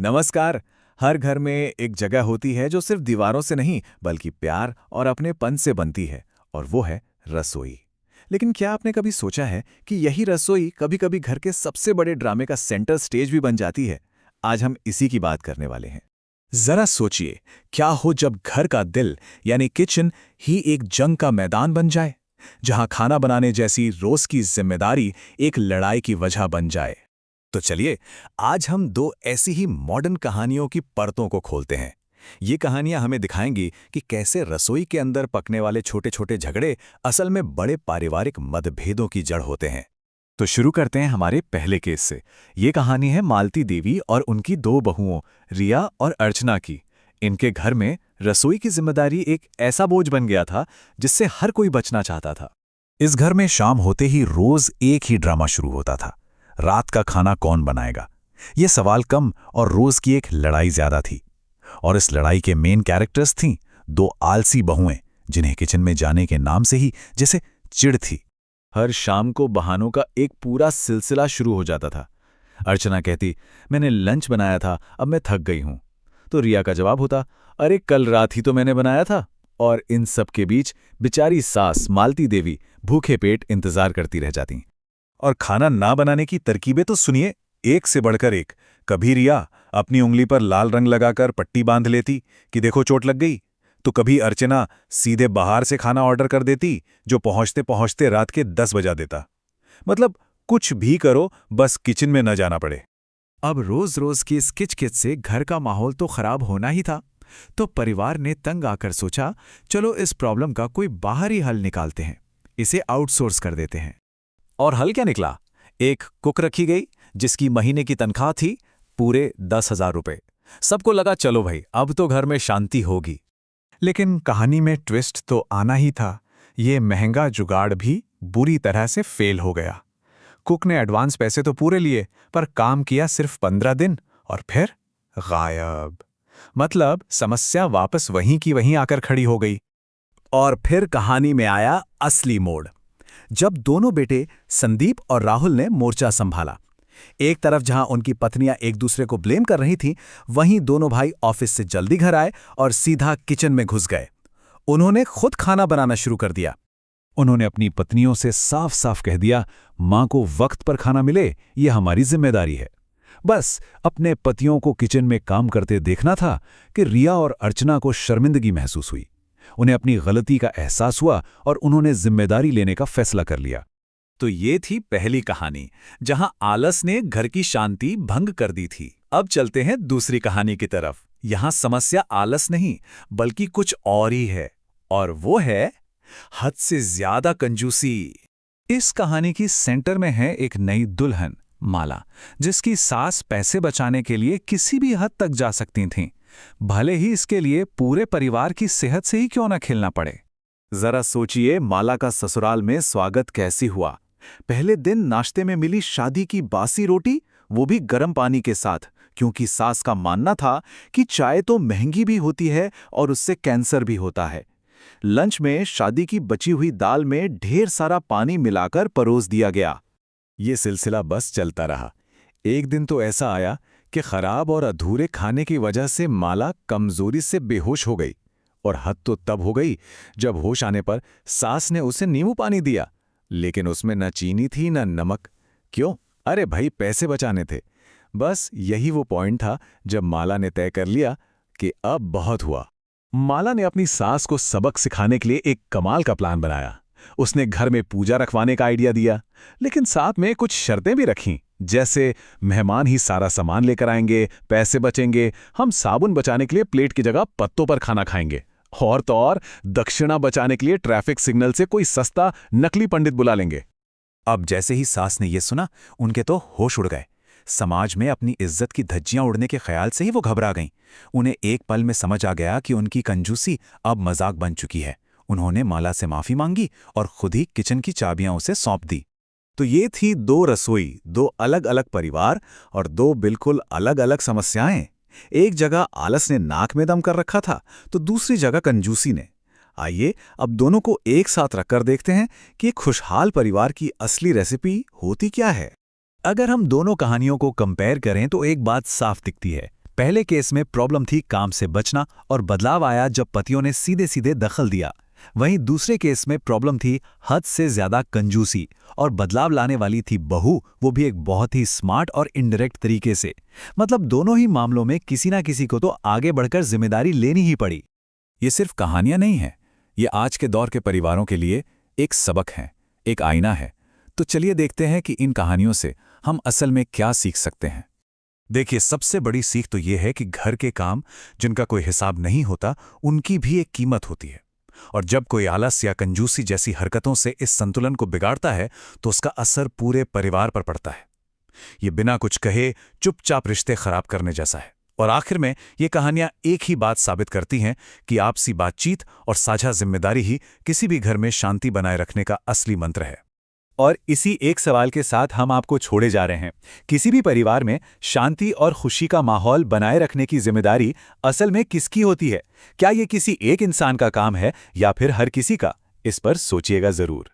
नमस्कार। हर घर में एक जगह होती है जो सिर्फ दीवारों से नहीं बल्कि प्यार और अपनेपन से बनती है, और वो है रसोई। लेकिन क्या आपने कभी सोचा है कि यही रसोई कभी-कभी घर के सबसे बड़े ड्रामे का सेंटर स्टेज भी बन जाती है? आज हम इसी की बात करने वाले हैं। जरा सोचिए, क्या हो जब घर का दिल यानी किचन ही एक जंग का मैदान बन जाए, जहां खाना बनाने जैसी रोज की जिम्मेदारी एक लड़ाई की वजह बन जाए। तो चलिए, आज हम दो ऐसी ही मॉडर्न कहानियों की परतों को खोलते हैं। ये कहानियां हमें दिखाएंगी कि कैसे रसोई के अंदर पकने वाले छोटे-छोटे झगड़े असल में बड़े पारिवारिक मतभेदों की जड़ होते हैं। तो शुरू करते हैं हमारे पहले केस से। ये कहानी है मालती देवी और उनकी दो बहुओं, रिया और अर्चना की। इनके घर में रसोई की जिम्मेदारी एक ऐसा बोझ बन गया था जिससे हर कोई बचना चाहता था। इस घर में शाम होते ही रोज एक ही ड्रामा शुरू होता था। रात का खाना कौन बनाएगा, ये सवाल कम और रोज की एक लड़ाई ज्यादा थी। और इस लड़ाई के मेन कैरेक्टर्स थीं दो आलसी बहुएं, जिन्हें किचन में जाने के नाम से ही जैसे चिढ़ थी। हर शाम को बहानों का एक पूरा सिलसिला शुरू हो जाता था। अर्चना कहती, मैंने लंच बनाया था, अब मैं थक गई हूं। तो रिया का जवाब होता, अरे कल रात ही तो मैंने बनाया था। और इन सब के बीच बेचारी सास मालती देवी भूखे पेट इंतजार करती रह जाती। और खाना ना बनाने की तरकीबें तो सुनिए, एक से बढ़कर एक। कभी रिया अपनी उंगली पर लाल रंग लगाकर पट्टी बांध लेती कि देखो चोट लग गई, तो कभी अर्चना सीधे बाहर से खाना ऑर्डर कर देती, जो पहुंचते पहुंचते रात के 10 बजा देता। मतलब कुछ भी करो, बस किचन में न जाना पड़े। अब रोज रोज की इस किचकिच से घर का माहौल तो खराब होना ही था। तो परिवार ने तंग आकर सोचा, चलो इस प्रॉब्लम का कोई बाहरी हल निकालते हैं, इसे आउटसोर्स कर देते हैं। और हल क्या निकला? एक कुक रखी गई जिसकी महीने की तनख्वाह थी पूरे 10,000 रुपए। सबको लगा चलो भाई, अब तो घर में शांति होगी। लेकिन कहानी में ट्विस्ट तो आना ही था। ये महंगा जुगाड़ भी बुरी तरह से फेल हो गया। कुक ने एडवांस पैसे तो पूरे लिए, पर काम किया सिर्फ 15 दिन और फिर गायब। मतलब समस्या वापस वहीं की वहीं आकर खड़ी हो गई। और फिर कहानी में आया असली मोड़, जब दोनों बेटे संदीप और राहुल ने मोर्चा संभाला। एक तरफ जहां उनकी पत्नियां एक दूसरे को ब्लेम कर रही थीं, वहीं दोनों भाई ऑफिस से जल्दी घर आए और सीधा किचन में घुस गए। उन्होंने खुद खाना बनाना शुरू कर दिया। उन्होंने अपनी पत्नियों से साफ साफ कह दिया, मां को वक्त पर खाना मिले ये हमारी जिम्मेदारी है। बस अपने पतियों को किचन में काम करते देखना था कि रिया और अर्चना को शर्मिंदगी महसूस हुई। उन्हें अपनी गलती का एहसास हुआ और उन्होंने जिम्मेदारी लेने का फैसला कर लिया। तो ये थी पहली कहानी, जहां आलस ने घर की शांति भंग कर दी थी। अब चलते हैं दूसरी कहानी की तरफ। यहां समस्या आलस नहीं बल्कि कुछ और ही है, और वो है हद से ज्यादा कंजूसी। इस कहानी की सेंटर में है एक नई दुल्हन माला, जिसकी सास पैसे बचाने के लिए किसी भी हद तक जा सकती थीं, भले ही इसके लिए पूरे परिवार की सेहत से ही क्यों न खेलना पड़े। जरा सोचिए, माला का ससुराल में स्वागत कैसी हुआ। पहले दिन नाश्ते में मिली शादी की बासी रोटी, वो भी गर्म पानी के साथ, क्योंकि सास का मानना था कि चाय तो महंगी भी होती है और उससे कैंसर भी होता है। लंच में शादी की बची हुई दाल में ढेर सारा पानी मिलाकर परोस दिया गया। ये सिलसिला बस चलता रहा। एक दिन तो ऐसा आया कि खराब और अधूरे खाने की वजह से माला कमजोरी से बेहोश हो गई। और हद तो तब हो गई जब होश आने पर सास ने उसे नींबू पानी दिया, लेकिन उसमें न चीनी थी न नमक। क्यों? अरे भाई, पैसे बचाने थे। बस यही वो पॉइंट था जब माला ने तय कर लिया कि अब बहुत हुआ। माला ने अपनी सास को सबक सिखाने के लिए एक कमाल का प्लान बनाया। उसने घर में पूजा रखवाने का आइडिया दिया, लेकिन साथ में कुछ शर्तें भी रखीं, जैसे मेहमान ही सारा सामान लेकर आएंगे, पैसे बचेंगे, हम साबुन बचाने के लिए प्लेट की जगह पत्तों पर खाना खाएंगे, और तो और दक्षिणा बचाने के लिए ट्रैफिक सिग्नल से कोई सस्ता नकली पंडित बुला लेंगे। अब जैसे ही सास ने यह सुना, उनके तो होश उड़ गए। समाज में अपनी इज्जत की धज्जियां उड़ने के ख्याल से ही वो घबरा गईं। उन्हें एक पल में समझ आ गया कि उनकी कंजूसी अब मजाक बन चुकी है। उन्होंने माला से माफी मांगी और खुद ही किचन की चाबियां उसे सौंप दी। तो ये थी दो रसोई, दो अलग अलग परिवार और दो बिल्कुल अलग अलग समस्याएं। एक जगह आलस ने नाक में दम कर रखा था, तो दूसरी जगह कंजूसी ने। आइए अब दोनों को एक साथ रखकर देखते हैं कि एक खुशहाल परिवार की असली रेसिपी होती क्या है। अगर हम दोनों कहानियों को कंपेयर करें तो एक बात साफ दिखती है, पहले केस में प्रॉब्लम थी काम से बचना और बदलाव आया जब पतियों ने सीधे सीधे दखल दिया। वहीं दूसरे केस में प्रॉब्लम थी हद से ज्यादा कंजूसी और बदलाव लाने वाली थी बहू, वो भी एक बहुत ही स्मार्ट और इनडायरेक्ट तरीके से। मतलब दोनों ही मामलों में किसी ना किसी को तो आगे बढ़कर जिम्मेदारी लेनी ही पड़ी। ये सिर्फ कहानियां नहीं हैं, ये आज के दौर के परिवारों के लिए एक सबक है, एक आईना है। तो चलिए देखते हैं कि इन कहानियों से हम असल में क्या सीख सकते हैं। देखिए, सबसे बड़ी सीख तो ये है कि घर के काम जिनका कोई हिसाब नहीं होता, उनकी भी एक कीमत होती है। और जब कोई आलस या कंजूसी जैसी हरकतों से इस संतुलन को बिगाड़ता है, तो उसका असर पूरे परिवार पर पड़ता है। ये बिना कुछ कहे चुपचाप रिश्ते खराब करने जैसा है। और आखिर में ये कहानियां एक ही बात साबित करती हैं कि आपसी बातचीत और साझा जिम्मेदारी ही किसी भी घर में शांति बनाए रखने का असली मंत्र है। और इसी एक सवाल के साथ हम आपको छोड़े जा रहे हैं। किसी भी परिवार में शांति और खुशी का माहौल बनाए रखने की जिम्मेदारी असल में किसकी होती है? क्या ये किसी एक इंसान का काम है या फिर हर किसी का? इस पर सोचिएगा जरूर।